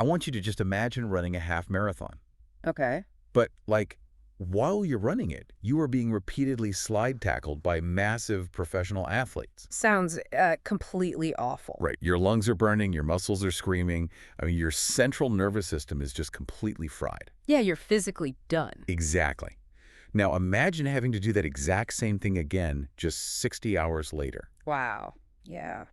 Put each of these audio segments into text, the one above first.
I want you to just imagine running a half marathon. Okay. But, like, while you're running it, you are being repeatedly slide tackled by massive professional athletes. Sounds completely awful. Right. Your lungs are burning, your muscles are screaming. I mean, your central nervous system is just completely fried. Yeah, you're physically done. Exactly. Now, imagine having to do that exact same thing again just 60 hours later. Wow. Yeah.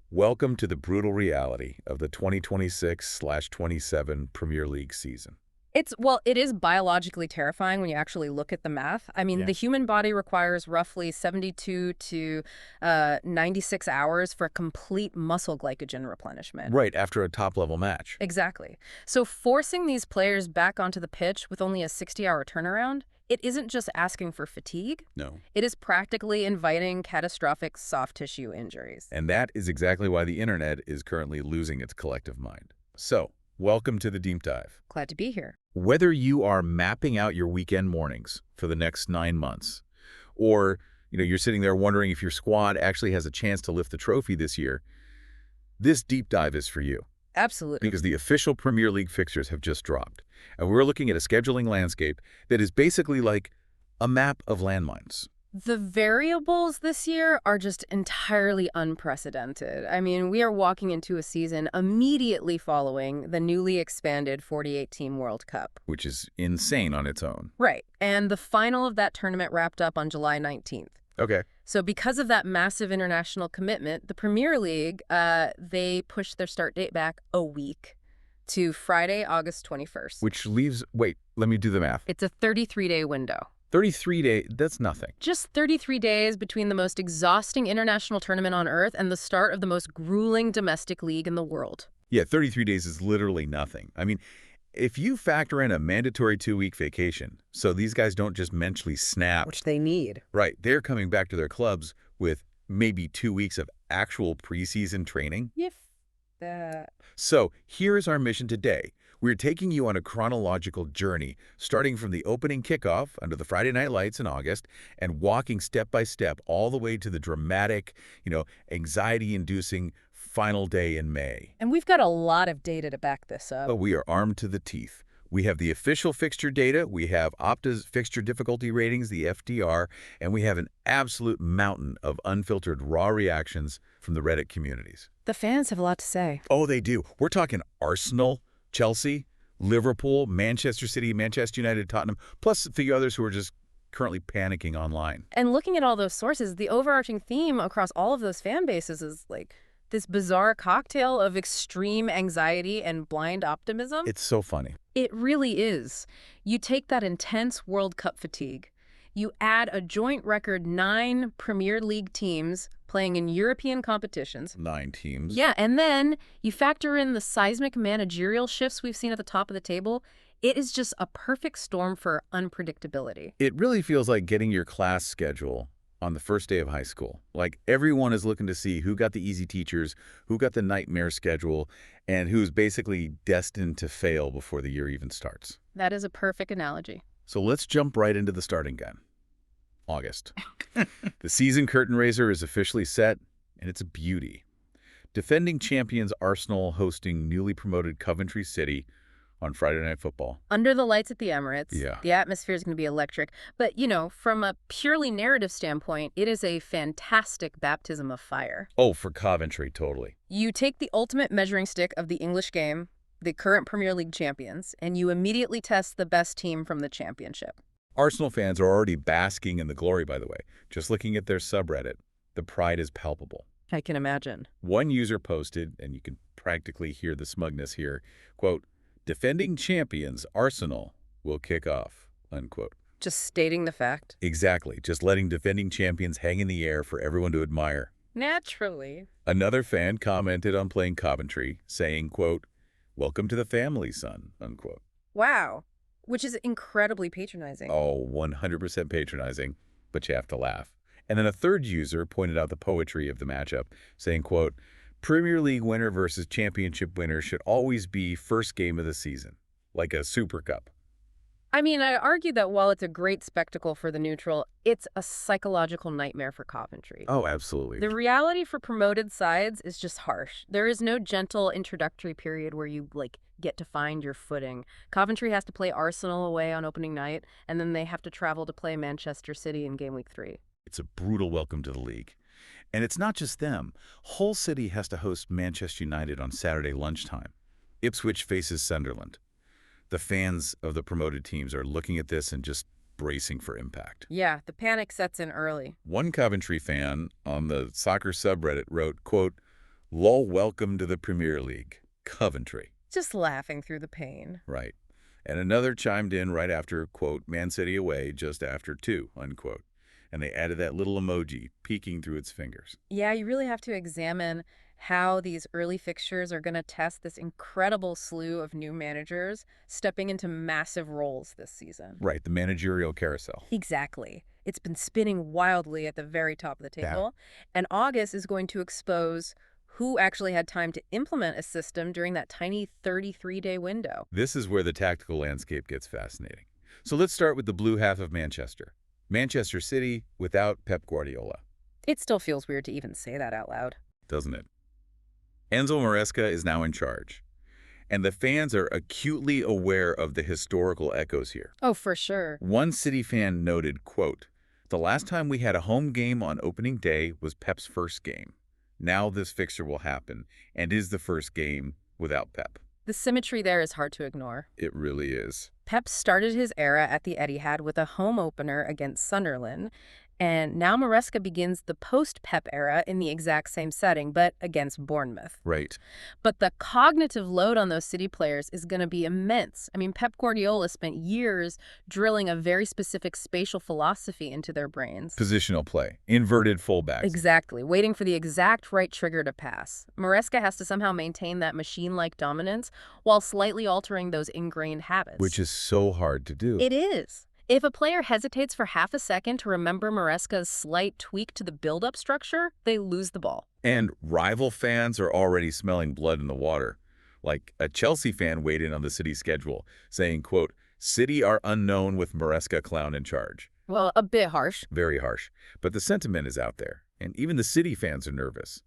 Welcome to the brutal reality of the 2026/27 Premier League season. It is biologically terrifying when you actually look at the math. I mean, Yeah. the human body requires roughly 72 to 96 hours for complete muscle glycogen replenishment. Right after a top-level match. Exactly. So forcing these players back onto the pitch with only a 60-hour turnaround, it isn't just asking for fatigue. No. It is practically inviting catastrophic soft tissue injuries. And that is exactly why the internet is currently losing its collective mind. So, welcome to the deep dive. Glad to be here. Whether you are mapping out your weekend mornings for the next 9 months, or you're sitting there wondering if your squad actually has a chance to lift the trophy this year, this deep dive is for you. Absolutely. Because the official Premier League fixtures have just dropped, and we're looking at a scheduling landscape that is basically like a map of landmines. The variables this year are just entirely unprecedented. I mean, we are walking into a season immediately following the newly expanded 48-team World Cup. Which is insane on its own. Right. And the final of that tournament wrapped up on July 19th. Okay. So because of that massive international commitment, the Premier League, they pushed their start date back a week to Friday, August 21st. Which leaves, wait, let me do the math. It's a 33-day window. 33 days, that's nothing. Just 33 days between the most exhausting international tournament on Earth and the start of the most grueling domestic league in the world. Yeah, 33 days is literally nothing. I mean, if you factor in a mandatory 2-week vacation, so these guys don't just mentally snap. Which they need. Right, they're coming back to their clubs with maybe 2 weeks of actual preseason training. If that. So here's our mission today. We're taking you on a chronological journey, starting from the opening kickoff under the Friday night lights in August and walking step by step all the way to the dramatic, anxiety-inducing final day in May. And we've got a lot of data to back this up. But we are armed to the teeth. We have the official fixture data, we have Opta's fixture difficulty ratings, the FDR, and we have an absolute mountain of unfiltered raw reactions from the Reddit communities. The fans have a lot to say. Oh, they do. We're talking Arsenal, Chelsea, Liverpool, Manchester City, Manchester United, Tottenham, plus a few others who are just currently panicking online. And looking at all those sources, the overarching theme across all of those fan bases is like this bizarre cocktail of extreme anxiety and blind optimism. It's so funny. It really is. You take that intense World Cup fatigue, you add a joint record 9 Premier League teams playing in European competitions. 9 teams. Yeah, and then you factor in the seismic managerial shifts we've seen at the top of the table. It is just a perfect storm for unpredictability. It really feels like getting your class schedule on the first day of high school. Like everyone is looking to see who got the easy teachers, who got the nightmare schedule, and who's basically destined to fail before the year even starts. That is a perfect analogy. So let's jump right into the starting gun. August. The season curtain raiser is officially set, and it's a beauty. Defending champions Arsenal hosting newly promoted Coventry City on Friday Night Football. Under the lights at the Emirates, Yeah. the atmosphere is going to be electric. But, from a purely narrative standpoint, it is a fantastic baptism of fire. Oh, for Coventry, totally. You take the ultimate measuring stick of the English game, the current Premier League champions, and you immediately test the best team from the championship. Arsenal fans are already basking in the glory, by the way. Just looking at their subreddit, the pride is palpable. I can imagine. One user posted, and you can practically hear the smugness here, quote, "Defending champions Arsenal will kick off," unquote. Just stating the fact. Exactly, just letting defending champions hang in the air for everyone to admire. Naturally. Another fan commented on playing Coventry, saying, quote, "Welcome to the family, son," unquote. Wow. Which is incredibly patronizing. Oh, 100% patronizing, but you have to laugh. And then a third user pointed out the poetry of the matchup, saying, quote, "Premier League winner versus championship winner should always be first game of the season, like a Super Cup." I mean, I argue that while it's a great spectacle for the neutral, it's a psychological nightmare for Coventry. Oh, absolutely. The reality for promoted sides is just harsh. There is no gentle introductory period where you, get to find your footing. Coventry has to play Arsenal away on opening night, and then they have to travel to play Manchester City in game week 3. It's a brutal welcome to the league. And it's not just them. Hull City has to host Manchester United on Saturday lunchtime. Ipswich faces Sunderland. The fans of the promoted teams are looking at this and just bracing for impact. Yeah, the panic sets in early. One Coventry fan on the soccer subreddit wrote, quote, "Lol, welcome to the Premier League, Coventry." Just laughing through the pain. Right. And another chimed in right after, quote, "Man City away just after 2, unquote. And they added that little emoji peeking through its fingers. Yeah, you really have to examine how these early fixtures are going to test this incredible slew of new managers stepping into massive roles this season. Right, the managerial carousel. Exactly. It's been spinning wildly at the very top of the table, and August is going to expose who actually had time to implement a system during that tiny 33-day window. This is where the tactical landscape gets fascinating. So let's start with the blue half of Manchester. Manchester City without Pep Guardiola, It still feels weird to even say that out loud. doesn't it? Enzo Maresca is now in charge, and the fans are acutely aware of the historical echoes here. Oh, for sure. One City fan noted, quote, "The last time we had a home game on opening day was Pep's first game. Now this fixture will happen, and is the first game without Pep." The symmetry there is hard to ignore. It really is. Pep started his era at the Etihad with a home opener against Sunderland, and now Maresca begins the post-Pep era in the exact same setting, but against Bournemouth. Right. But the cognitive load on those City players is going to be immense. I mean, Pep Guardiola spent years drilling a very specific spatial philosophy into their brains. Positional play, inverted fullbacks. Exactly, waiting for the exact right trigger to pass. Maresca has to somehow maintain that machine-like dominance while slightly altering those ingrained habits. Which is so hard to do. It is. If a player hesitates for half a second to remember Maresca's slight tweak to the build-up structure, they lose the ball. And rival fans are already smelling blood in the water. Like a Chelsea fan weighed in on the City schedule, saying, quote, "City are unknown with Maresca clown in charge." Well, a bit harsh. Very harsh. But the sentiment is out there, and even the City fans are nervous.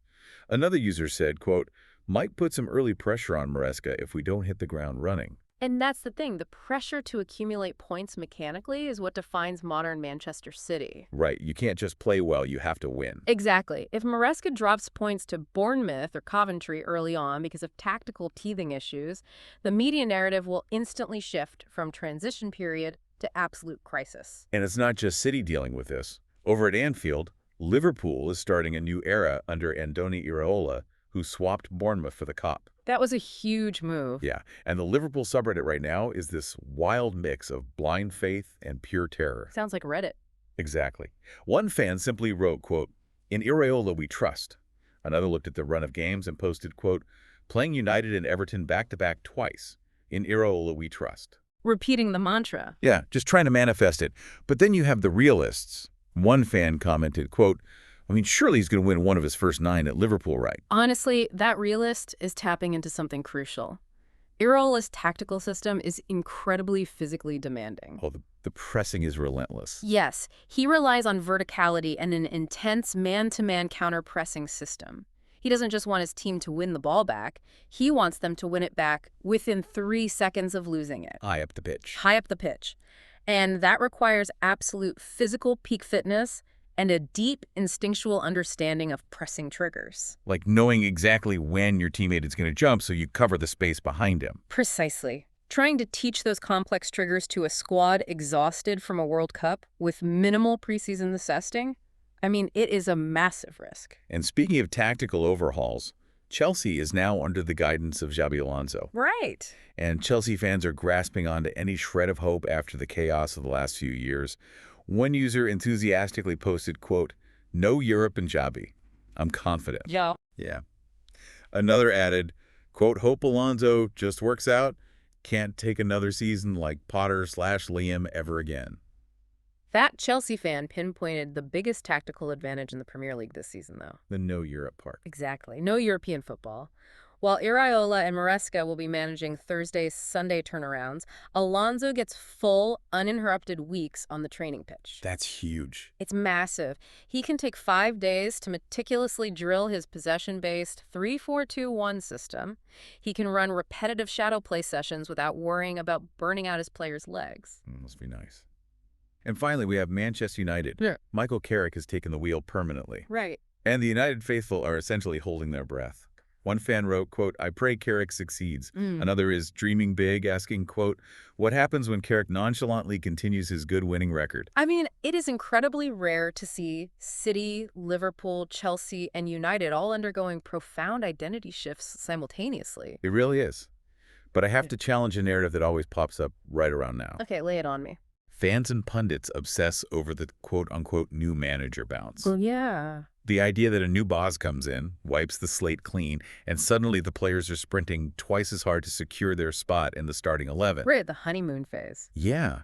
Another user said, quote, "Might put some early pressure on Maresca if we don't hit the ground running." And that's the thing. The pressure to accumulate points mechanically is what defines modern Manchester City. Right, you can't just play well, you have to win. Exactly. If Maresca drops points to Bournemouth or Coventry early on because of tactical teething issues, the media narrative will instantly shift from transition period to absolute crisis. And it's not just City dealing with this. Over at Anfield, Liverpool is starting a new era under Andoni Iraola, who swapped Bournemouth for the Cop. That was a huge move. Yeah, and the Liverpool subreddit right now is this wild mix of blind faith and pure terror. Sounds like Reddit. Exactly. One fan simply wrote, quote, "In Iraola we trust." Another looked at the run of games and posted, quote, "Playing United and Everton back-to-back twice. In Iraola we trust." Repeating the mantra. Yeah, just trying to manifest it. But then you have the realists. One fan commented, quote, "I mean, surely he's going to win one of his first 9 at Liverpool, right?" Honestly, that realist is tapping into something crucial. Iraola's tactical system is incredibly physically demanding. Oh, the pressing is relentless. Yes, he relies on verticality and an intense man-to-man counter-pressing system. He doesn't just want his team to win the ball back. He wants them to win it back within 3 seconds of losing it. High up the pitch. High up the pitch. And that requires absolute physical peak fitness and a deep instinctual understanding of pressing triggers. Like knowing exactly when your teammate is going to jump so you cover the space behind him. Precisely. Trying to teach those complex triggers to a squad exhausted from a World Cup with minimal preseason assessing, I mean, it is a massive risk. And speaking of tactical overhauls, Chelsea is now under the guidance of Xabi Alonso. Right. And Chelsea fans are grasping onto any shred of hope after the chaos of the last few years. One user enthusiastically posted, quote, "No Europe and Xabi. I'm confident." Yeah. Yeah. Another added, quote, "Hope Alonso just works out. Can't take another season like Potter/Liam ever again." That Chelsea fan pinpointed the biggest tactical advantage in the Premier League this season, though. The no Europe part. Exactly. No European football. While Iraola and Maresca will be managing Thursday, Sunday turnarounds, Alonso gets full, uninterrupted weeks on the training pitch. That's huge. It's massive. He can take 5 days to meticulously drill his possession-based 3-4-2-1 system. He can run repetitive shadow play sessions without worrying about burning out his players' legs. Must be nice. And finally, we have Manchester United. Yeah. Michael Carrick has taken the wheel permanently. Right. And the United faithful are essentially holding their breath. One fan wrote, quote, "I pray Carrick succeeds." Another is dreaming big, asking, quote, "What happens when Carrick nonchalantly continues his good winning record?" I mean, it is incredibly rare to see City, Liverpool, Chelsea, and United all undergoing profound identity shifts simultaneously. It really is. But I have to challenge a narrative that always pops up right around now. Okay, lay it on me. Fans and pundits obsess over the quote-unquote new manager bounce. Well, yeah. The idea that a new boss comes in, wipes the slate clean, and suddenly the players are sprinting twice as hard to secure their spot in the starting 11. We're at the honeymoon phase. Yeah.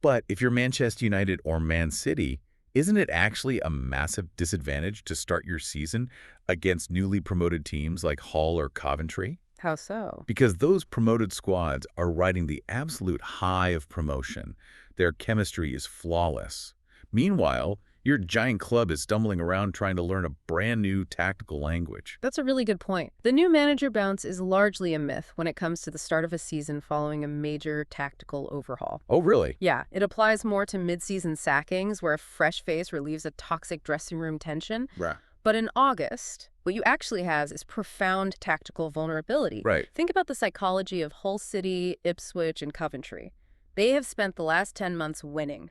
But if you're Manchester United or Man City, isn't it actually a massive disadvantage to start your season against newly promoted teams like Hull or Coventry? How so? Because those promoted squads are riding the absolute high of promotion. Their chemistry is flawless. Meanwhile, your giant club is stumbling around trying to learn a brand new tactical language. That's a really good point. The new manager bounce is largely a myth when it comes to the start of a season following a major tactical overhaul. Oh, really? Yeah, it applies more to mid-season sackings where a fresh face relieves a toxic dressing room tension. Right. But in August, what you actually have is profound tactical vulnerability. Right. Think about the psychology of Hull City, Ipswich, and Coventry. They have spent the last 10 months winning.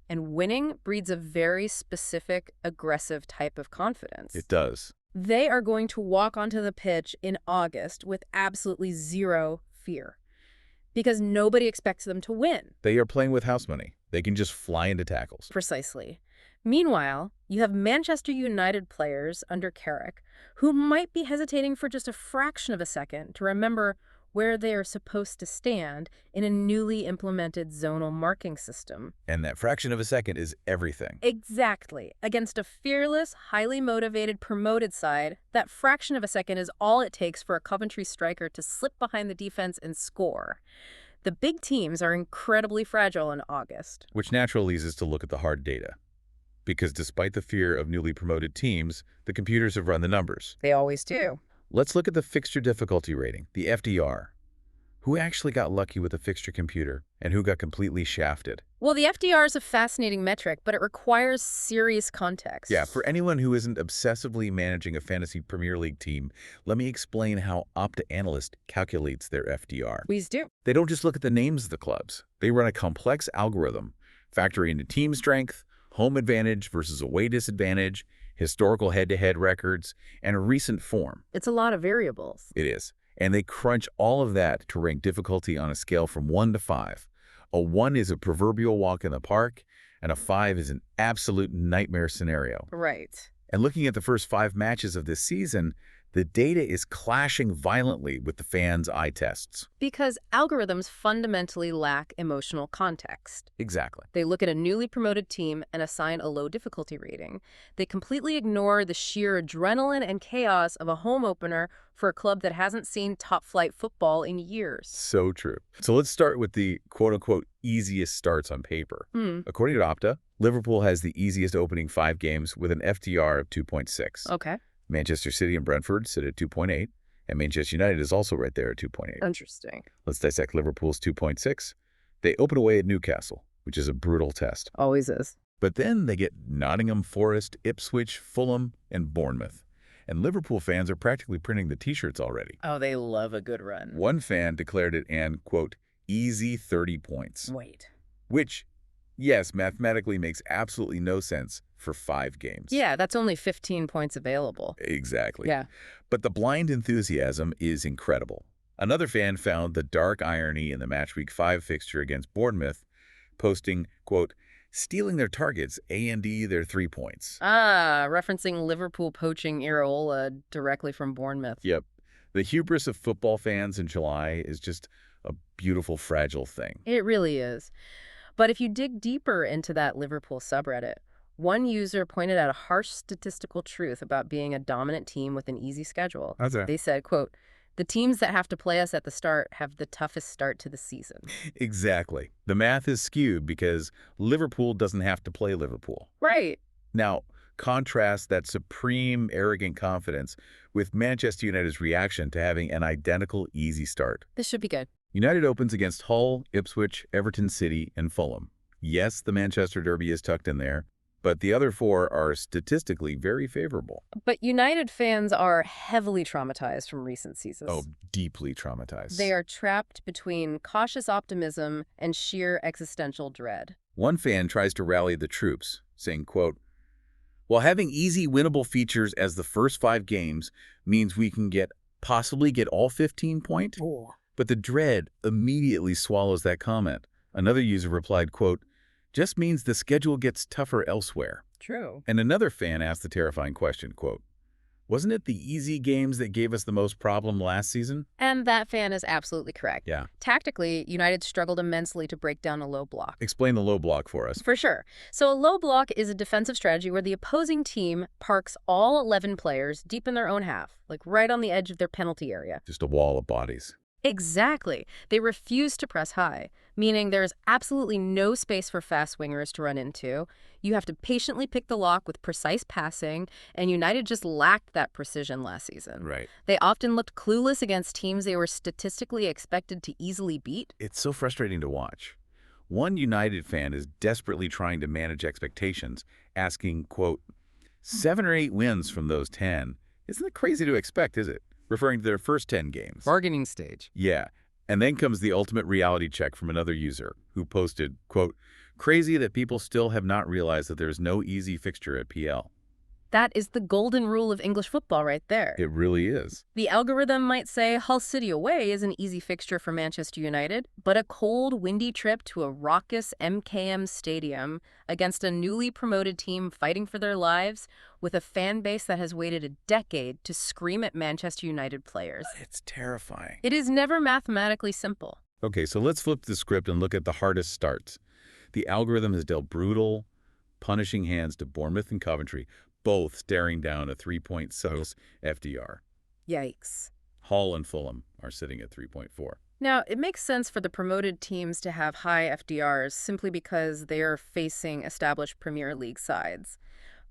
And winning breeds a very specific, aggressive type of confidence. It does. They are going to walk onto the pitch in August with absolutely zero fear because nobody expects them to win. They are playing with house money. They can just fly into tackles. Precisely. Meanwhile, you have Manchester United players under Carrick who might be hesitating for just a fraction of a second to remember where they are supposed to stand in a newly implemented zonal marking system. And that fraction of a second is everything. Exactly. Against a fearless, highly motivated, promoted side, that fraction of a second is all it takes for a Coventry striker to slip behind the defense and score. The big teams are incredibly fragile in August. Which naturally leads us to look at the hard data. Because despite the fear of newly promoted teams, the computers have run the numbers. They always do. Let's look at the fixture difficulty rating, the FDR. Who actually got lucky with a fixture computer and who got completely shafted? Well, the FDR is a fascinating metric, but it requires serious context. Yeah, for anyone who isn't obsessively managing a fantasy Premier League team, let me explain how Opta Analyst calculates their FDR. Please do. They don't just look at the names of the clubs. They run a complex algorithm, factoring into team strength, home advantage versus away disadvantage, historical head-to-head records, and recent form. It's a lot of variables. It is. And they crunch all of that to rank difficulty on a scale from 1 to 5. A 1 is a proverbial walk in the park, and a 5 is an absolute nightmare scenario. Right. And looking at the first 5 matches of this season, the data is clashing violently with the fans' eye tests. Because algorithms fundamentally lack emotional context. Exactly. They look at a newly promoted team and assign a low difficulty rating. They completely ignore the sheer adrenaline and chaos of a home opener for a club that hasn't seen top-flight football in years. So true. So let's start with the quote-unquote easiest starts on paper. According to Opta, Liverpool has the easiest opening 5 games with an FDR of 2.6. Okay. Manchester City and Brentford sit at 2.8, and Manchester United is also right there at 2.8. Interesting. Let's dissect Liverpool's 2.6. They open away at Newcastle, which is a brutal test. Always is. But then they get Nottingham Forest, Ipswich, Fulham, and Bournemouth. And Liverpool fans are practically printing the t-shirts already. Oh, they love a good run. One fan declared it an, quote, easy 30 points. Wait. Which, yes, mathematically makes absolutely no sense for 5 games. Yeah, that's only 15 points available. Exactly. Yeah. But the blind enthusiasm is incredible. Another fan found the dark irony in the match week 5 fixture against Bournemouth, posting, quote, stealing their targets and their 3 points. Ah, referencing Liverpool poaching Iraola directly from Bournemouth. Yep. The hubris of football fans in July is just a beautiful, fragile thing. It really is. But if you dig deeper into that Liverpool subreddit, one user pointed out a harsh statistical truth about being a dominant team with an easy schedule. How's that? They said, quote, The teams that have to play us at the start have the toughest start to the season. Exactly. The math is skewed because Liverpool doesn't have to play Liverpool. Right. Now, contrast that supreme, arrogant confidence with Manchester United's reaction to having an identical easy start. This should be good. United opens against Hull, Ipswich, Everton City, and Fulham. Yes, the Manchester Derby is tucked in there, but the other four are statistically very favorable. But United fans are heavily traumatized from recent seasons. Oh, deeply traumatized. They are trapped between cautious optimism and sheer existential dread. One fan tries to rally the troops, saying, quote, "While having easy winnable features as the first 5 games means we can possibly get all 15 points." But the dread immediately swallows that comment. Another user replied, quote, "Just means the schedule gets tougher elsewhere." True. And another fan asked the terrifying question, quote, "Wasn't it the easy games that gave us the most problem last season?" And that fan is absolutely correct. Yeah. Tactically, United struggled immensely to break down a low block. Explain the low block for us. For sure. So a low block is a defensive strategy where the opposing team parks all 11 players deep in their own half, like right on the edge of their penalty area. Just a wall of bodies. Exactly. They refuse to press high, meaning there is absolutely no space for fast wingers to run into. You have to patiently pick the lock with precise passing, and United just lacked that precision last season. Right. They often looked clueless against teams they were statistically expected to easily beat. It's so frustrating to watch. One United fan is desperately trying to manage expectations, asking, quote, 7 or 8 wins from those 10. Isn't that crazy to expect, is it? Referring to their first 10 games. Bargaining stage. Yeah. And then comes the ultimate reality check from another user who posted, quote, "Crazy that people still have not realized that there's no easy fixture at PL." That is the golden rule of English football right there. It really is. The algorithm might say Hull City away is an easy fixture for Manchester United, but a cold, windy trip to a raucous MKM stadium against a newly promoted team fighting for their lives with a fan base that has waited a decade to scream at Manchester United players. It's terrifying. It is never mathematically simple. Okay, so let's flip the script and look at the hardest starts. The algorithm has dealt brutal, punishing hands to Bournemouth and Coventry, both staring down a 3-point SOS FDR. Yikes. Hull and Fulham are sitting at 3.4. Now, it makes sense for the promoted teams to have high FDRs simply because they are facing established Premier League sides.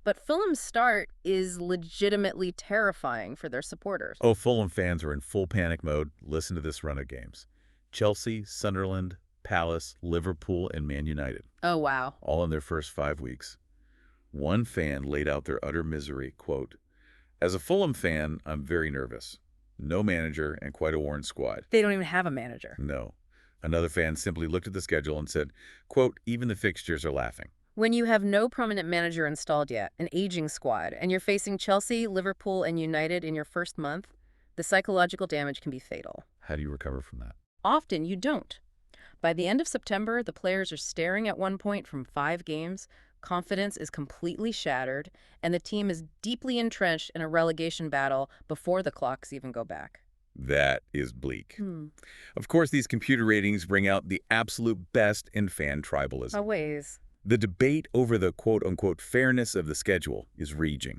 But Fulham's start is legitimately terrifying for their supporters. Oh, Fulham fans are in full panic mode. Listen to this run of games. Chelsea, Sunderland, Palace, Liverpool, and Man United. Oh, wow. All in their first 5 weeks. One fan laid out their utter misery, quote, "As a Fulham fan, I'm very nervous. No manager and quite a worn squad." They don't even have a manager. No. Another fan simply looked at the schedule and said, quote, "Even the fixtures are laughing." When you have no permanent manager installed yet, an aging squad, and you're facing Chelsea, Liverpool, and United in your first month, the psychological damage can be fatal. How do you recover from that? Often you don't. By the end of September, the players are staring at 1 point from 5 games, confidence is completely shattered, and the team is deeply entrenched in a relegation battle before the clocks even go back. That is bleak. Of course, these computer ratings bring out the absolute best in fan tribalism. Always. The debate over the quote-unquote fairness of the schedule is raging.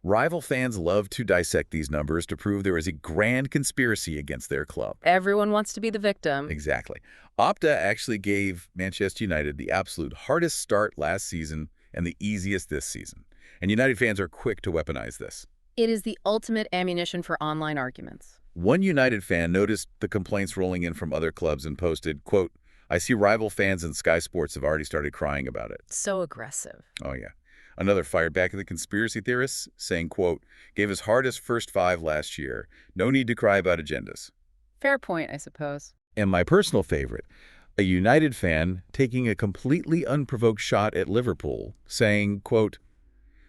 Rival fans love to dissect these numbers to prove there is a grand conspiracy against their club. Everyone wants to be the victim. Exactly. Opta actually gave Manchester United the absolute hardest start last season and the easiest this season. And United fans are quick to weaponize this. It is the ultimate ammunition for online arguments. One United fan noticed the complaints rolling in from other clubs and posted, quote, "I see rival fans and Sky Sports have already started crying about it." So aggressive. Oh, yeah. Another fired back at the conspiracy theorists, saying, quote, "Gave his hardest first 5 last year. No need to cry about agendas." Fair point, I suppose. And my personal favorite, a United fan taking a completely unprovoked shot at Liverpool, saying, quote,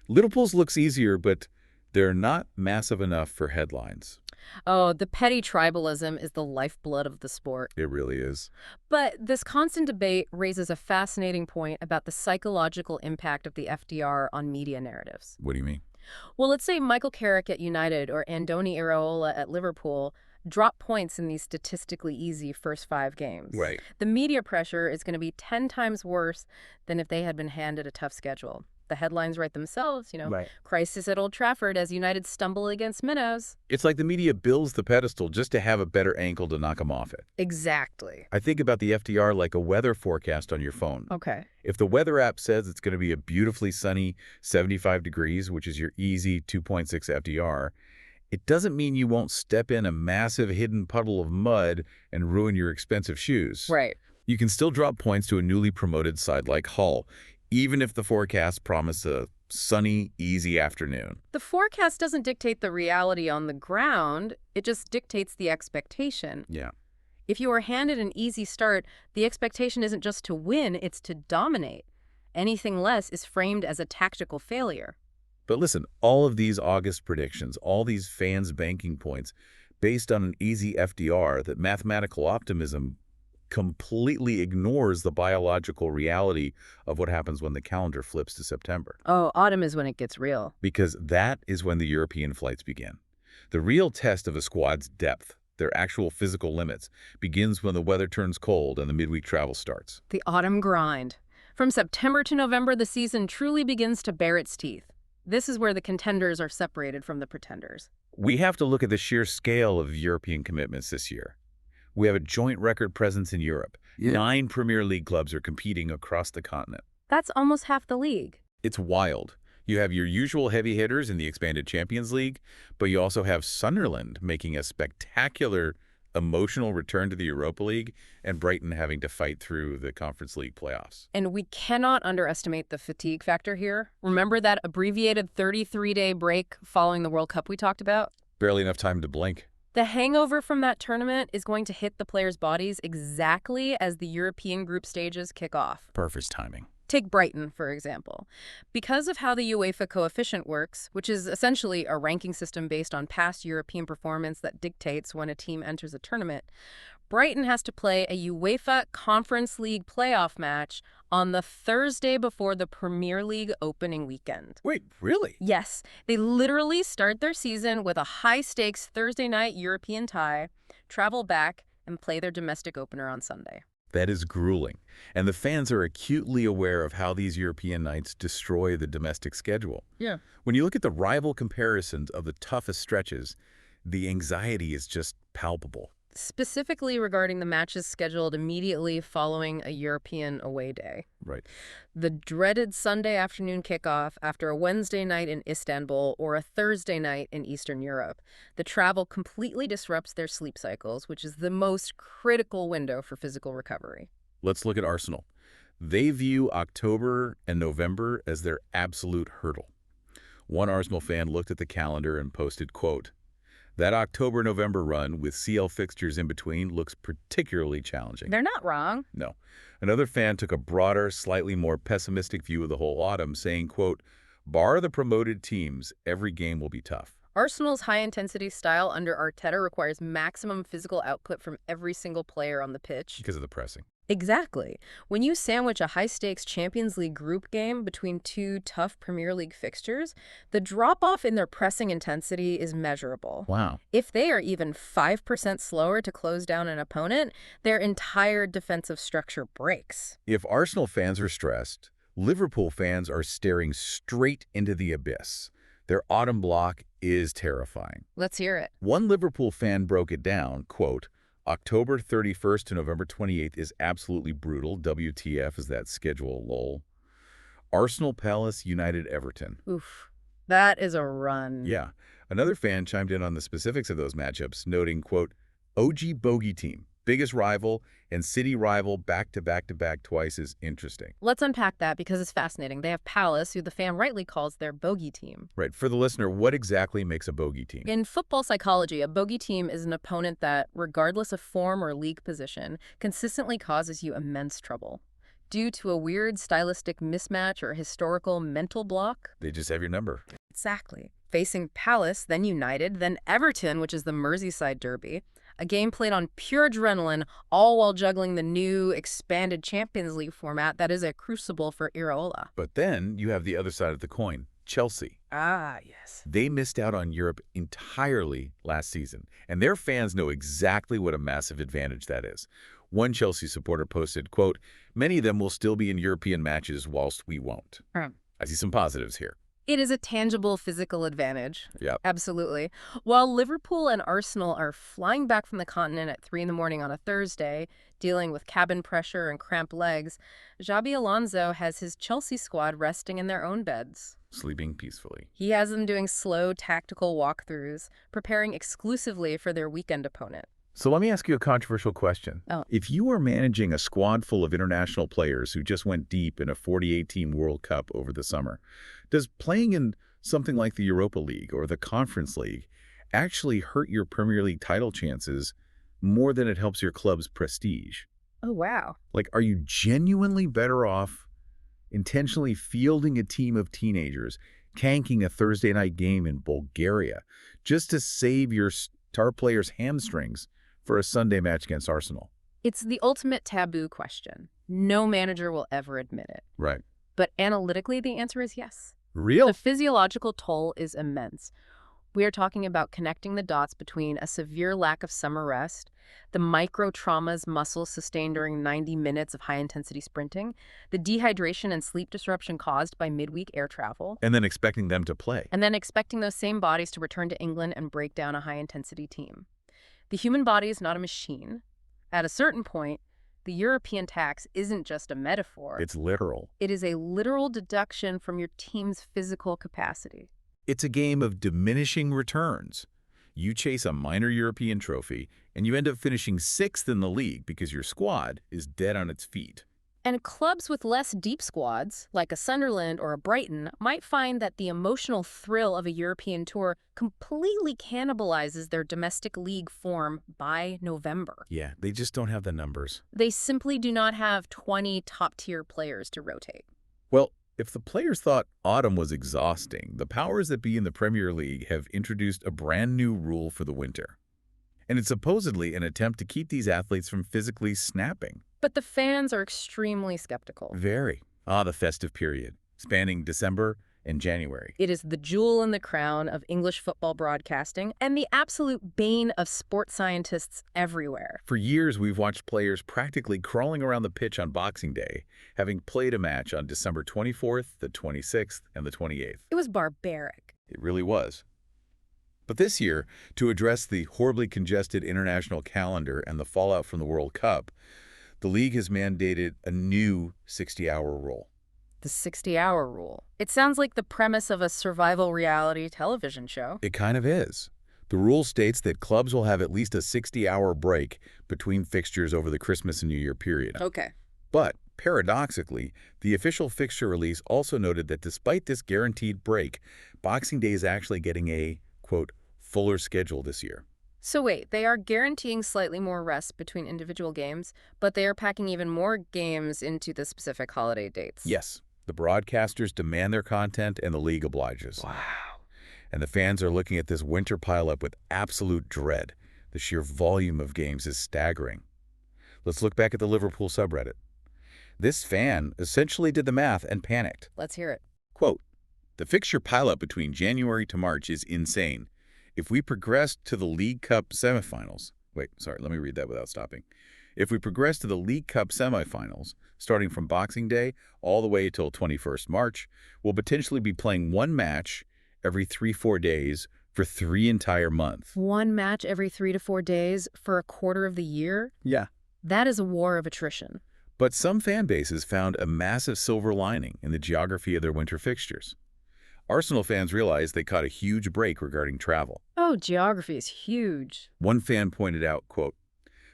"Liverpool's looks easier, but they're not massive enough for headlines." Oh, the petty tribalism is the lifeblood of the sport. It really is. But this constant debate raises a fascinating point about the psychological impact of the FDR on media narratives. What do you mean? Well, let's say Michael Carrick at United or Andoni Iraola at Liverpool drop points in these statistically easy first 5 games. Right. The media pressure is going to be 10 times worse than if they had been handed a tough schedule. The headlines write themselves, Right. crisis at Old Trafford as United stumble against minnows. It's like the media builds the pedestal just to have a better ankle to knock them off it. Exactly. I think about the FDR like a weather forecast on your phone. Okay. If the weather app says it's going to be a beautifully sunny 75 degrees, which is your easy 2.6 FDR, it doesn't mean you won't step in a massive hidden puddle of mud and ruin your expensive shoes. Right. You can still drop points to a newly promoted side like Hull, even if the forecast promised a sunny, easy afternoon. The forecast doesn't dictate the reality on the ground. It just dictates the expectation. Yeah. If you are handed an easy start, the expectation isn't just to win, it's to dominate. Anything less is framed as a tactical failure. But listen, all of these August predictions, all these fans' banking points, based on an easy FDR, that mathematical optimism completely ignores the biological reality of what happens when the calendar flips to September. Oh, autumn is when it gets real. Because that is when the European flights begin. The real test of a squad's depth, their actual physical limits, begins when the weather turns cold and the midweek travel starts. The autumn grind. From September to November, the season truly begins to bare its teeth. This is where the contenders are separated from the pretenders. We have to look at the sheer scale of European commitments this year. We have a joint record presence in Europe. Yeah. 9 Premier League clubs are competing across the continent. That's almost half the league. It's wild. You have your usual heavy hitters in the expanded Champions League, but you also have Sunderland making a spectacular emotional return to the Europa League and Brighton having to fight through the Conference League playoffs. And we cannot underestimate the fatigue factor here. Remember that abbreviated 33-day break following the World Cup we talked about? Barely enough time to blink. The hangover from that tournament is going to hit the players' bodies exactly as the European group stages kick off. Perfect timing. Take Brighton, for example. Because of how the UEFA coefficient works, which is essentially a ranking system based on past European performance that dictates when a team enters a tournament, Brighton has to play a UEFA Conference League playoff match on the Thursday before the Premier League opening weekend. Wait, really? Yes. They literally start their season with a high-stakes Thursday night European tie, travel back, and play their domestic opener on Sunday. That is grueling. And the fans are acutely aware of how these European nights destroy the domestic schedule. Yeah. When you look at the rival comparisons of the toughest stretches, the anxiety is just palpable. Specifically regarding the matches scheduled immediately following a European away day. Right. The dreaded Sunday afternoon kickoff after a Wednesday night in Istanbul or a Thursday night in Eastern Europe. The travel completely disrupts their sleep cycles, which is the most critical window for physical recovery. Let's look at Arsenal. They view October and November as their absolute hurdle. One Arsenal fan looked at the calendar and posted, quote, "That October-November run with CL fixtures in between looks particularly challenging." They're not wrong. No. Another fan took a broader, slightly more pessimistic view of the whole autumn, saying, quote, "Bar the promoted teams, every game will be tough." Arsenal's high-intensity style under Arteta requires maximum physical output from every single player on the pitch. Because of the pressing. Exactly. When you sandwich a high-stakes Champions League group game between 2 tough Premier League fixtures, the drop-off in their pressing intensity is measurable. Wow. If they are even 5% slower to close down an opponent, their entire defensive structure breaks. If Arsenal fans are stressed, Liverpool fans are staring straight into the abyss. Their autumn block is terrifying. Let's hear it. One Liverpool fan broke it down, quote, "October 31st to November 28th is absolutely brutal. WTF is that schedule, lol. Arsenal, Palace, United, Everton." Oof. That is a run. Yeah. Another fan chimed in on the specifics of those matchups, noting, quote, "OG bogey team, biggest rival, and city rival back-to-back-to-back twice is interesting." Let's unpack that because it's fascinating. They have Palace, who the fan rightly calls their bogey team. Right. For the listener, what exactly makes a bogey team? In football psychology, a bogey team is an opponent that, regardless of form or league position, consistently causes you immense trouble. Due to a weird stylistic mismatch or historical mental block. They just have your number. Exactly. Facing Palace, then United, then Everton, which is the Merseyside derby. A game played on pure adrenaline, all while juggling the new, expanded Champions League format that is a crucible for Iraola. But then you have the other side of the coin, Chelsea. Ah, yes. They missed out on Europe entirely last season, and their fans know exactly what a massive advantage that is. One Chelsea supporter posted, quote, "Many of them will still be in European matches whilst we won't." I see some positives here. It is a tangible physical advantage. Yep. Absolutely. While Liverpool and Arsenal are flying back from the continent at 3 in the morning on a Thursday, dealing with cabin pressure and cramped legs, Xabi Alonso has his Chelsea squad resting in their own beds. Sleeping peacefully. He has them doing slow, tactical walkthroughs, preparing exclusively for their weekend opponent. So let me ask you a controversial question. Oh. If you were managing a squad full of international players who just went deep in a 48-team World Cup over the summer, does playing in something like the Europa League or the Conference League actually hurt your Premier League title chances more than it helps your club's prestige? Oh, wow. Like, are you genuinely better off intentionally fielding a team of teenagers, tanking a Thursday night game in Bulgaria, just to save your star players' hamstrings for a Sunday match against Arsenal? It's the ultimate taboo question. No manager will ever admit it. Right. But analytically, the answer is yes. Real? The physiological toll is immense. We are talking about connecting the dots between a severe lack of summer rest, the micro-traumas muscles sustained during 90 minutes of high-intensity sprinting, the dehydration and sleep disruption caused by midweek air travel, And then expecting them to play. and then expecting those same bodies to return to England and break down a high-intensity team. The human body is not a machine. At a certain point, the European tax isn't just a metaphor. It's literal. It is a literal deduction from your team's physical capacity. It's a game of diminishing returns. You chase a minor European trophy, and you end up finishing 6th in the league because your squad is dead on its feet. And clubs with less deep squads, like a Sunderland or a Brighton, might find that the emotional thrill of a European tour completely cannibalizes their domestic league form by November. Yeah, they just don't have the numbers. They simply do not have 20 top-tier players to rotate. Well, if the players thought autumn was exhausting, the powers that be in the Premier League have introduced a brand new rule for the winter. And it's supposedly an attempt to keep these athletes from physically snapping. But the fans are extremely skeptical. Very. The festive period, spanning December and January. It is the jewel in the crown of English football broadcasting and the absolute bane of sports scientists everywhere. For years, we've watched players practically crawling around the pitch on Boxing Day, having played a match on December 24th, the 26th, and the 28th. It was barbaric. It really was. But this year, to address the horribly congested international calendar and the fallout from the World Cup, the league has mandated a new 60-hour rule. The 60-hour rule. It sounds like the premise of a survival reality television show. It kind of is. The rule states that clubs will have at least a 60-hour break between fixtures over the Christmas and New Year period. Okay. But, paradoxically, the official fixture release also noted that despite this guaranteed break, Boxing Day is actually getting a, quote, fuller schedule this year. So wait, they are guaranteeing slightly more rest between individual games, but they are packing even more games into the specific holiday dates. Yes, the broadcasters demand their content and the league obliges. Wow. And the fans are looking at this winter pileup with absolute dread. The sheer volume of games is staggering. Let's look back at the Liverpool subreddit. This fan essentially did the math and panicked. Let's hear it. Quote, "The fixture pileup between January to March is insane. If we progress to the League Cup semifinals," let me read that without stopping. "If we progress to the League Cup semifinals, starting from Boxing Day all the way till 21st March, we'll potentially be playing one match every 3-4 days for 3 entire months." One match every 3 to 4 days for a quarter of the year? Yeah. That is a war of attrition. But some fan bases found a massive silver lining in the geography of their winter fixtures. Arsenal fans realized they caught a huge break regarding travel. Oh, geography is huge. One fan pointed out, quote,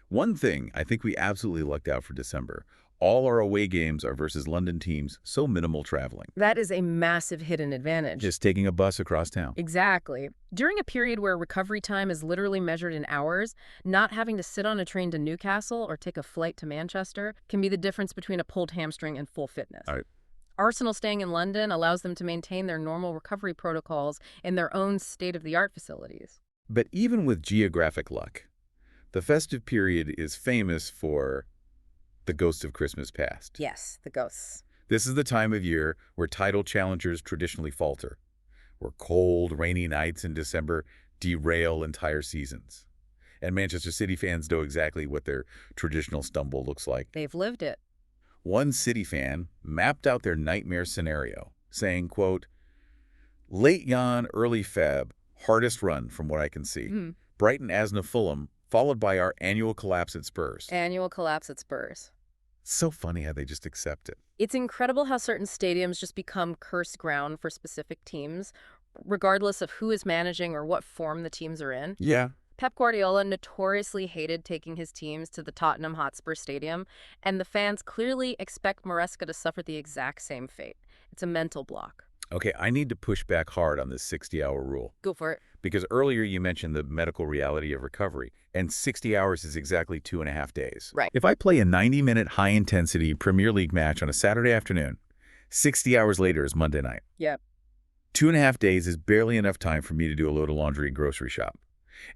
"One thing I think we absolutely lucked out for December. All our away games are versus London teams, so minimal traveling. That is a massive hidden advantage. Just taking a bus across town." Exactly. During a period where recovery time is literally measured in hours, not having to sit on a train to Newcastle or take a flight to Manchester can be the difference between a pulled hamstring and full fitness. All right. Arsenal staying in London allows them to maintain their normal recovery protocols in their own state-of-the-art facilities. But even with geographic luck, the festive period is famous for the ghost of Christmas past. Yes, the ghosts. This is the time of year where title challengers traditionally falter, where cold, rainy nights in December derail entire seasons. And Manchester City fans know exactly what their traditional stumble looks like. They've lived it. One City fan mapped out their nightmare scenario, saying, quote, late Jan, early Feb, hardest run from what I can see. Hmm. Brighton, Asna, Fulham, followed by our annual collapse at Spurs. Annual collapse at Spurs. So funny how they just accept it. It's incredible how certain stadiums just become cursed ground for specific teams, regardless of who is managing or what form the teams are in. Yeah. Pep Guardiola notoriously hated taking his teams to the Tottenham Hotspur Stadium, and the fans clearly expect Maresca to suffer the exact same fate. It's a mental block. Okay, I need to push back hard on this 60-hour rule. Go for it. Because earlier you mentioned the medical reality of recovery, and 60 hours is exactly 2.5 days. Right. If I play a 90-minute high-intensity Premier League match on a Saturday afternoon, 60 hours later is Monday night. Yep. 2.5 days is barely enough time for me to do a load of laundry and grocery shop.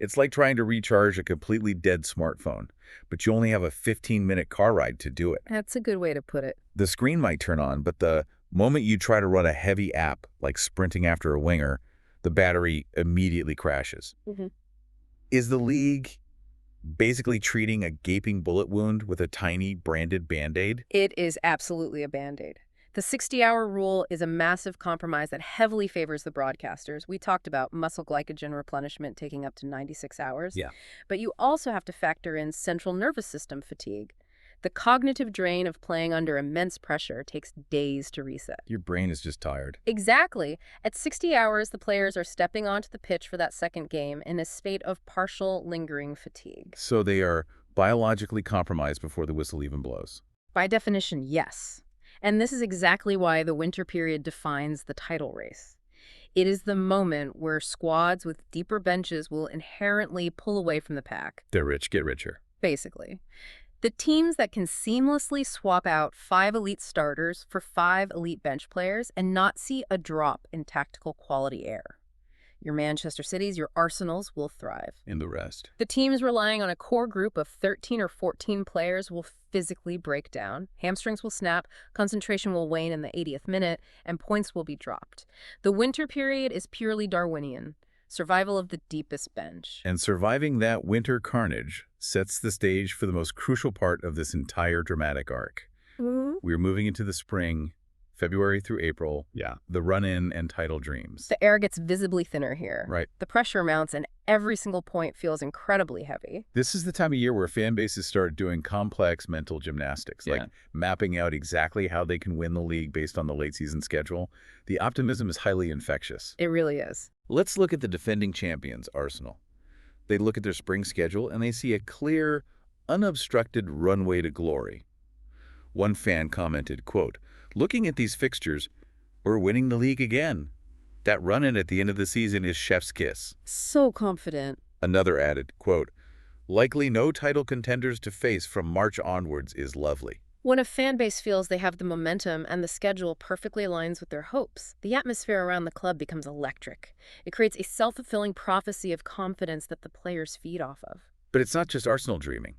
It's like trying to recharge a completely dead smartphone, but you only have a 15-minute car ride to do it. That's a good way to put it. The screen might turn on, but the moment you try to run a heavy app, like sprinting after a winger, the battery immediately crashes. Mm-hmm. Is the league basically treating a gaping bullet wound with a tiny branded Band-Aid? It is absolutely a Band-Aid. The 60-hour rule is a massive compromise that heavily favors the broadcasters. We talked about muscle glycogen replenishment taking up to 96 hours. Yeah. But you also have to factor in central nervous system fatigue. The cognitive drain of playing under immense pressure takes days to reset. Your brain is just tired. Exactly. At 60 hours, the players are stepping onto the pitch for that second game in a state of partial lingering fatigue. So they are biologically compromised before the whistle even blows. By definition, yes. And this is exactly why the winter period defines the title race. It is the moment where squads with deeper benches will inherently pull away from the pack. The rich get richer. Basically. The teams that can seamlessly swap out 5 elite starters for 5 elite bench players and not see a drop in tactical quality air. Your Manchester Cities, your Arsenals will thrive. And the rest. The teams relying on a core group of 13 or 14 players will physically break down. Hamstrings will snap, concentration will wane in the 80th minute, and points will be dropped. The winter period is purely Darwinian. Survival of the deepest bench. And surviving that winter carnage sets the stage for the most crucial part of this entire dramatic arc. Mm-hmm. We're moving into the spring, February through April. Yeah. The run-in and title dreams. The air gets visibly thinner here. Right. The pressure mounts and every single point feels incredibly heavy. This is the time of year where fan bases start doing complex mental gymnastics, like mapping out exactly how they can win the league based on the late season schedule. The optimism is highly infectious. It really is. Let's look at the defending champions, Arsenal. They look at their spring schedule and they see a clear, unobstructed runway to glory. One fan commented, quote, looking at these fixtures, we're winning the league again. That run-in at the end of the season is chef's kiss. So confident. Another added, quote, likely no title contenders to face from March onwards is lovely. When a fan base feels they have the momentum and the schedule perfectly aligns with their hopes, the atmosphere around the club becomes electric. It creates a self-fulfilling prophecy of confidence that the players feed off of. But it's not just Arsenal dreaming.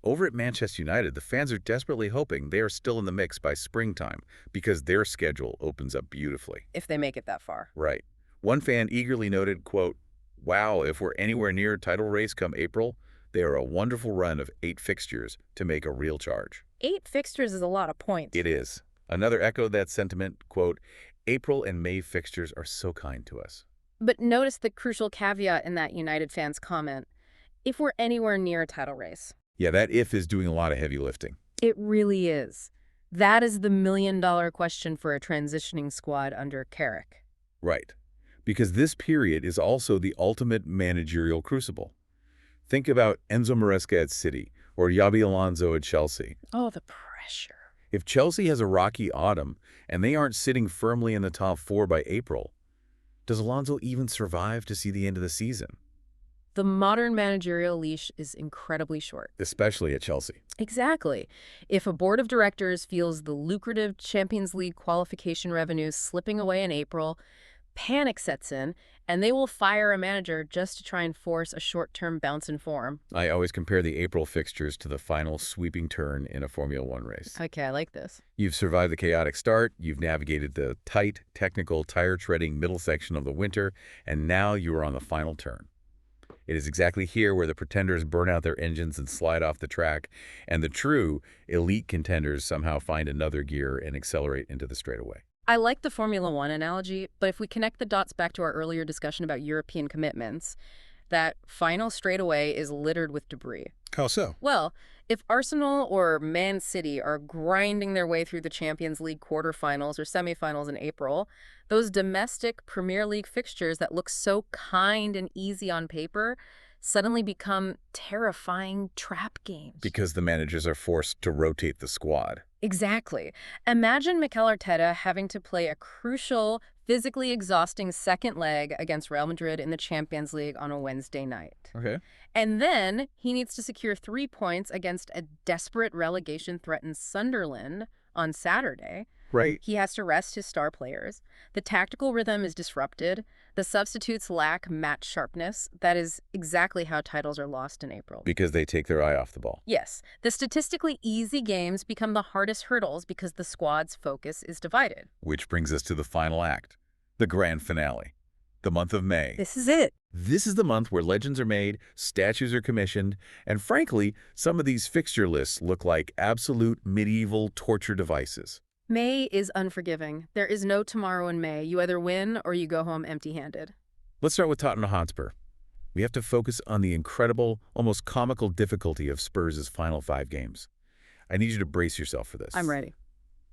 Over at Manchester United, the fans are desperately hoping they are still in the mix by springtime because their schedule opens up beautifully. If they make it that far. Right. One fan eagerly noted, quote, wow, if we're anywhere near a title race come April, they are a wonderful run of 8 fixtures to make a real charge. 8 fixtures is a lot of points. It is. Another echoed that sentiment, quote, April and May fixtures are so kind to us. But notice the crucial caveat in that United fan's comment. If we're anywhere near a title race. Yeah, that if is doing a lot of heavy lifting. It really is. That is the million-dollar question for a transitioning squad under Carrick. Right. Because this period is also the ultimate managerial crucible. Think about Enzo Maresca at City or Xabi Alonso at Chelsea. Oh, the pressure. If Chelsea has a rocky autumn and they aren't sitting firmly in the top 4 by April, does Alonso even survive to see the end of the season? The modern managerial leash is incredibly short. Especially at Chelsea. Exactly. If a board of directors feels the lucrative Champions League qualification revenues slipping away in April, panic sets in, and they will fire a manager just to try and force a short-term bounce in form. I always compare the April fixtures to the final sweeping turn in a Formula One race. Okay, I like this. You've survived the chaotic start, you've navigated the tight, technical, tire-treading middle section of the winter, and now you are on the final turn. It is exactly here where the pretenders burn out their engines and slide off the track, and the true elite contenders somehow find another gear and accelerate into the straightaway. I like the Formula One analogy, but if we connect the dots back to our earlier discussion about European commitments, that final straightaway is littered with debris. How so? Well, if Arsenal or Man City are grinding their way through the Champions League quarterfinals or semifinals in April, those domestic Premier League fixtures that look so kind and easy on paper suddenly become terrifying trap games. Because the managers are forced to rotate the squad. Exactly. Imagine Mikel Arteta having to play a crucial, physically exhausting second leg against Real Madrid in the Champions League on a Wednesday night. Okay. And then he needs to secure 3 points against a desperate relegation-threatened Sunderland on Saturday. Right. He has to rest his star players. The tactical rhythm is disrupted. The substitutes lack match sharpness. That is exactly how titles are lost in April. Because they take their eye off the ball. Yes, the statistically easy games become the hardest hurdles because the squad's focus is divided. Which brings us to the final act, the grand finale, the month of May. This is it. This is the month where legends are made, statues are commissioned, and frankly, some of these fixture lists look like absolute medieval torture devices. May is unforgiving. There is no tomorrow in May. You either win or you go home empty-handed. Let's start with Tottenham Hotspur. We have to focus on the incredible, almost comical difficulty of Spurs' final 5 games. I need you to brace yourself for this. I'm ready.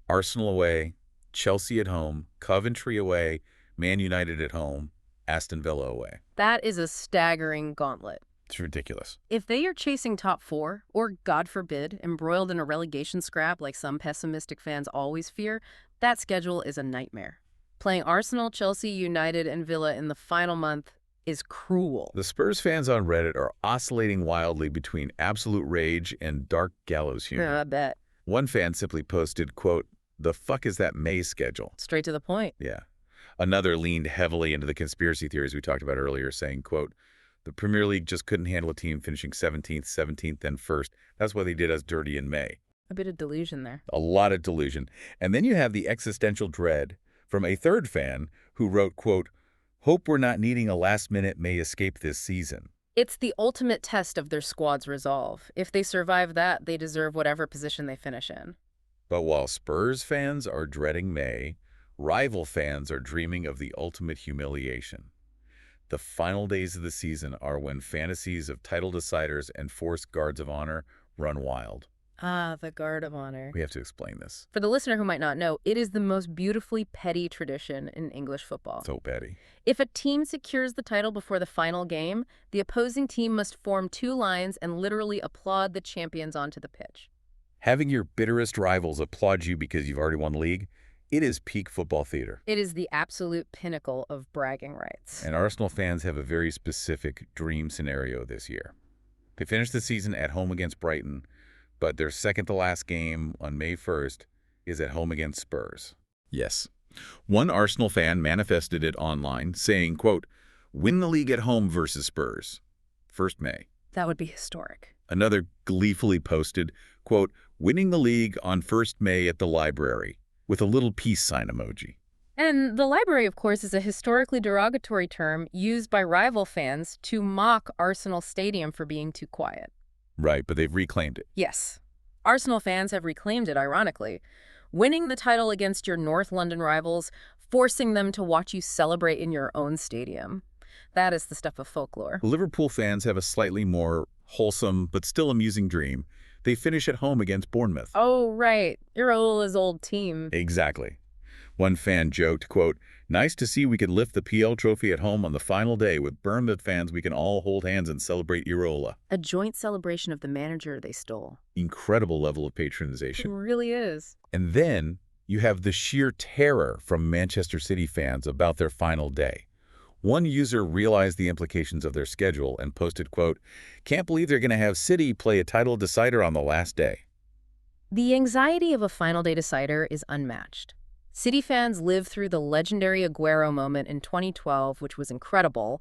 Arsenal away, Chelsea at home, Coventry away, Man United at home, Aston Villa away. That is a staggering gauntlet. It's ridiculous. If they are chasing top 4, or God forbid, embroiled in a relegation scrap like some pessimistic fans always fear, that schedule is a nightmare. Playing Arsenal, Chelsea, United, and Villa in the final month is cruel. The Spurs fans on Reddit are oscillating wildly between absolute rage and dark gallows humor. Yeah, I bet. One fan simply posted, quote, "The fuck is that May schedule?" Straight to the point. Yeah. Another leaned heavily into the conspiracy theories we talked about earlier, saying, quote, "The Premier League just couldn't handle a team finishing 17th, then 1st. That's why they did us dirty in May." A bit of delusion there. A lot of delusion. And then you have the existential dread from a third fan who wrote, quote, "Hope we're not needing a last-minute May escape this season." It's the ultimate test of their squad's resolve. If they survive that, they deserve whatever position they finish in. But while Spurs fans are dreading May, rival fans are dreaming of the ultimate humiliation. The final days of the season are when fantasies of title deciders and forced guards of honor run wild. Ah, the Guard of Honor. We have to explain this. For the listener who might not know, it is the most beautifully petty tradition in English football. So petty. If a team secures the title before the final game, the opposing team must form 2 lines and literally applaud the champions onto the pitch. Having your bitterest rivals applaud you because you've already won the league, it is peak football theater. It is the absolute pinnacle of bragging rights. And Arsenal fans have a very specific dream scenario this year. They finished the season at home against Brighton, but their second-to-last game on May 1st is at home against Spurs. Yes. One Arsenal fan manifested it online, saying, quote, "Win the league at home versus Spurs. 1st May. That would be historic. Another gleefully posted, quote, "Winning the league on 1st May at the library," with a little peace sign emoji. And the library, of course, is a historically derogatory term used by rival fans to mock Arsenal Stadium for being too quiet. Right, but they've reclaimed it. Yes. Arsenal fans have reclaimed it, ironically. Winning the title against your North London rivals, forcing them to watch you celebrate in your own stadium. That is the stuff of folklore. Liverpool fans have a slightly more wholesome but still amusing dream. They finish at home against Bournemouth. Oh, right. Irola's old team. Exactly. One fan joked, quote, "Nice to see we could lift the PL trophy at home on the final day. With Bournemouth fans, we can all hold hands and celebrate Irola." A joint celebration of the manager they stole. Incredible level of It patronization. really is. And then you have the sheer terror from Manchester City fans about their final day. One user realized the implications of their schedule and posted, quote, "Can't believe they're going to have City play a title decider on the last day." The anxiety of a final day decider is unmatched. City fans lived through the legendary Aguero moment in 2012, which was incredible,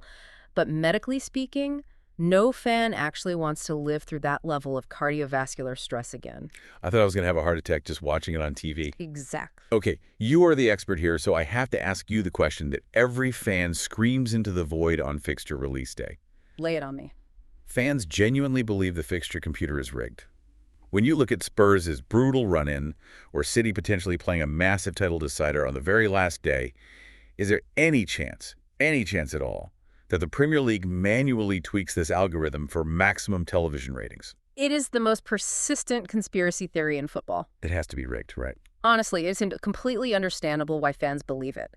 but medically speaking, no fan actually wants to live through that level of cardiovascular stress again. I thought I was going to have a heart attack just watching it on TV. Exactly. Okay, you are the expert here, so I have to ask you the question that every fan screams into the void on fixture release day. Lay it on me. Fans genuinely believe the fixture computer is rigged. When you look at Spurs' brutal run-in, or City potentially playing a massive title decider on the very last day, is there any chance at all, that the Premier League manually tweaks this algorithm for maximum television ratings? It is the most persistent conspiracy theory in football. It has to be rigged, right? Honestly, it's completely understandable why fans believe it.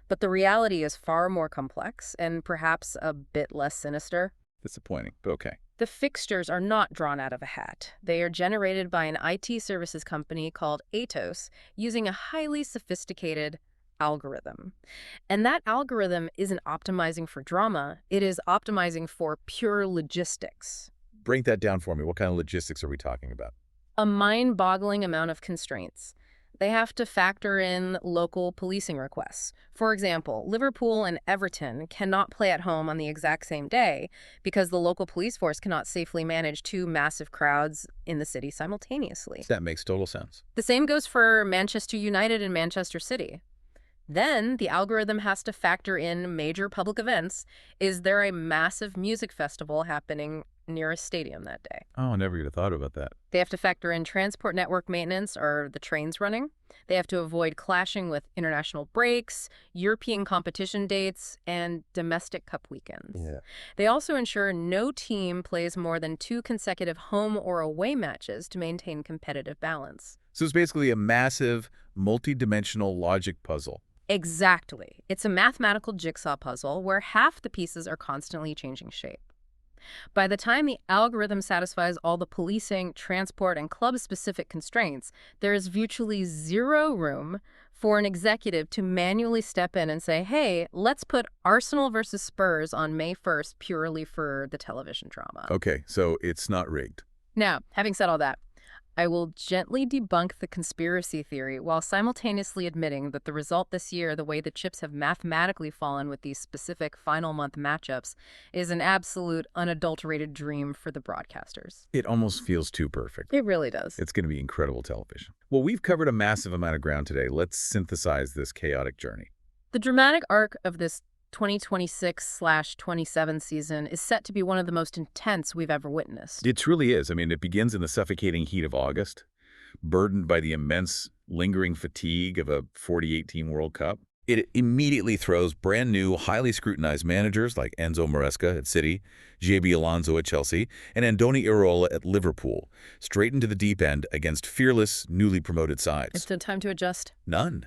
But the reality is far more complex and perhaps a bit less sinister. Disappointing, but okay. The fixtures are not drawn out of a hat. They are generated by an IT services company called Atos using a highly sophisticated algorithm. And that algorithm isn't optimizing for drama, it is optimizing for pure logistics. Break that down for me. What kind of logistics are we talking about? A mind-boggling amount of constraints. They have to factor in local policing requests. For example, Liverpool and Everton cannot play at home on the exact same day because the local police force cannot safely manage two massive crowds in the city simultaneously. That makes total sense. The same goes for Manchester United and Manchester City. Then the algorithm has to factor in major public events. Is there a massive music festival happening near a stadium that day? Oh, I never would have thought about that. They have to factor in transport network maintenance or the trains running. They have to avoid clashing with international breaks, European competition dates, and domestic cup weekends. Yeah. They also ensure no team plays more than 2 consecutive home or away matches to maintain competitive balance. So it's basically a massive, multi-dimensional logic puzzle. Exactly. It's a mathematical jigsaw puzzle where half the pieces are constantly changing shape. By the time the algorithm satisfies all the policing, transport, and club-specific constraints, there is virtually zero room for an executive to manually step in and say, hey, let's put Arsenal versus Spurs on May 1st purely for the television drama. Okay, so it's not rigged. Now, having said all that, I will gently debunk the conspiracy theory while simultaneously admitting that the result this year, the way the chips have mathematically fallen with these specific final month matchups, is an absolute unadulterated dream for the broadcasters. It almost feels too perfect. It really does. It's going to be incredible television. Well, we've covered a massive amount of ground today. Let's synthesize this chaotic journey. The dramatic arc of this 2026/27 season is set to be one of the most intense we've ever witnessed. It truly is. I mean, it begins in the suffocating heat of August, burdened by the immense, lingering fatigue of a 48-team World Cup. It immediately throws brand new, highly scrutinized managers like Enzo Maresca at City, JB Alonso at Chelsea, and Andoni Iraola at Liverpool straight into the deep end against fearless, newly promoted sides. It's no time to adjust. None.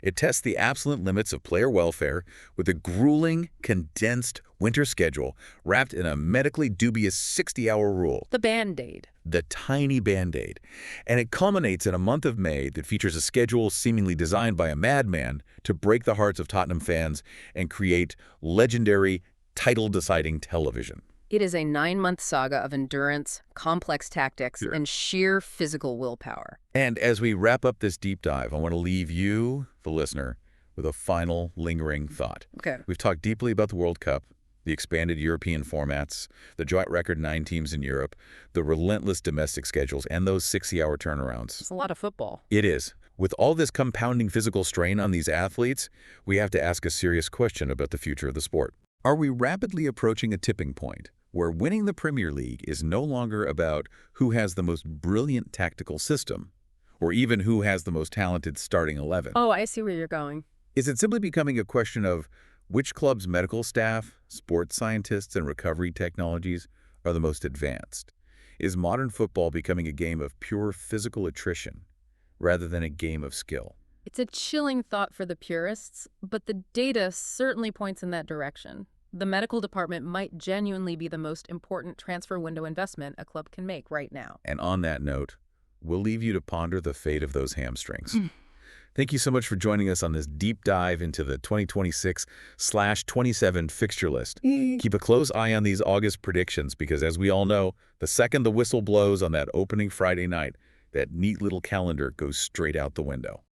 It tests the absolute limits of player welfare with a grueling, condensed winter schedule wrapped in a medically dubious 60-hour rule. The Band-Aid. The tiny Band-Aid. And it culminates in a month of May that features a schedule seemingly designed by a madman to break the hearts of Tottenham fans and create legendary, title-deciding television. It is a 9-month saga of endurance, complex tactics, and sheer physical willpower. And as we wrap up this deep dive, I want to leave you, the listener, with a final lingering thought. Okay. We've talked deeply about the World Cup, the expanded European formats, the joint record 9 teams in Europe, the relentless domestic schedules, and those 60-hour turnarounds. It's a lot of football. It is. With all this compounding physical strain on these athletes, we have to ask a serious question about the future of the sport. Are we rapidly approaching a tipping point where winning the Premier League is no longer about who has the most brilliant tactical system, or even who has the most talented starting 11? Oh, I see where you're going. Is it simply becoming a question of which club's medical staff, sports scientists, and recovery technologies are the most advanced? Is modern football becoming a game of pure physical attrition rather than a game of skill? It's a chilling thought for the purists, but the data certainly points in that direction. The medical department might genuinely be the most important transfer window investment a club can make right now. And on that note, we'll leave you to ponder the fate of those hamstrings. Thank you so much for joining us on this deep dive into the 2026/27 fixture list. Keep a close eye on these August predictions because, as we all know, the second the whistle blows on that opening Friday night, that neat little calendar goes straight out the window.